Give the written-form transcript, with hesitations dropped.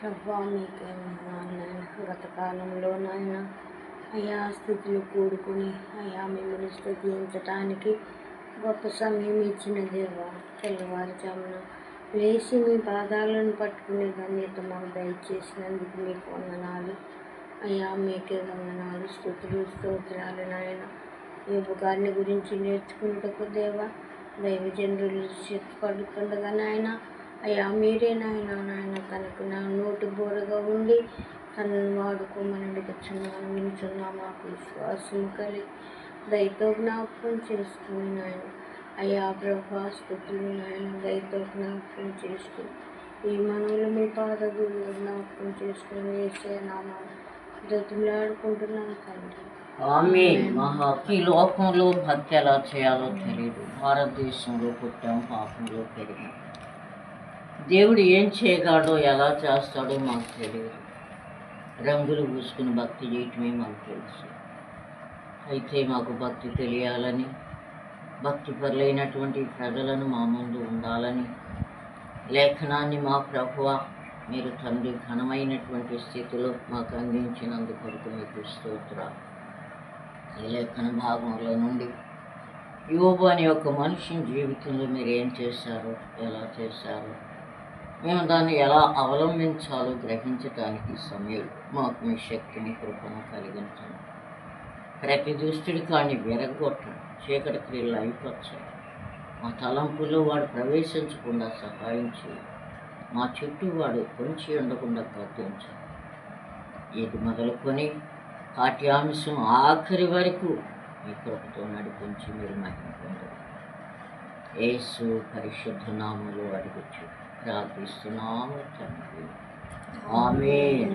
ప్రభా మీకే నాయన గత కాలంలో నాయన అయా స్థితులు కూడుకుని అయా మిమ్మల్ని స్తుతించటానికి గొప్ప సమయం ఇచ్చిన దేవా, తెల్లవారుజామున లేచి మీ పాదాలను పట్టుకునే ధన్యత మాకు దయచేసినందుకు మీకు వందనాలు అయ్యా. మీకే వందనాలు, స్తుతులు, స్తోత్రాలు నాయన. యోబు గారిని గురించి నేర్చుకున్నటకు దేవా, దైవజనులు పడుతుండగా నాయన అయ్యా మీరే నాయన తనకు నా నోటు బోరగా ఉండి తనను వాడుకోమని కూర్చున్నాను వింటున్నా. మాకు విశ్వాసం కలిగి దయతో జ్ఞాపకం చేసుకుని నాయన అయ్యా ప్రభా స్తుతులు నాయన దయతో జ్ఞాపకం చేసుకుని ఈ మనవులు మీ పాదగుళ్ళు జ్ఞాపకం చేసుకుని వేసే నామాలు బ్రతిమలాడుకుంటున్నాను తండ్రి. ఈ లోకంలో భక్తి ఎలా చేయాలో తెలియదు. భారతదేశంలో పుట్టాం, పాపంలో పెరిగాం. దేవుడు ఏం చేయగలడో ఎలా చేస్తాడో మాకు తెలియదు. రంగులు పూసుకుని భక్తి చేయటమే మాకు తెలుసు. అయితే మాకు భక్తి తెలియాలని, భక్తి పరులైనటువంటి ప్రజలను మా ముందు ఉండాలని లేఖనాన్ని మా ప్రభువా మీరు తండ్రి ఘనమైనటువంటి స్థితిలో మాకు అందించినందుకు మీకు స్తోత్రాలు. ఈ లేఖన భాగంలో నుండి యోబు అనే ఒక మనిషిని జీవితంలో మీరు ఏం చేశారో, ఎలా చేశారో, మేము దాన్ని ఎలా అవలంబించాలో గ్రహించటానికి సమయం మాకు మీ శక్తిని కృపను కలిగించండి. ప్రతి దుష్టుడి కాని విరగొట్టండి, చీకటి క్రియలు అయిపోతాయి. మా తలంపులో వాడు ప్రవేశించకుండా సహాయం చేయండి. మా చుట్టూ వాడు పొంచి ఉండకుండా కట్టించండి. ఇది మొదలుకొని పాఠ్యాంశం ఆఖరి వరకు మీ కృపతో నడిపించి మీరు మహిమ పొందండి. యేసు పరిశుద్ధ నామములో అడుగుచు ప్రార్థిస్తున్నాము తండ్రి. ఆమేన్.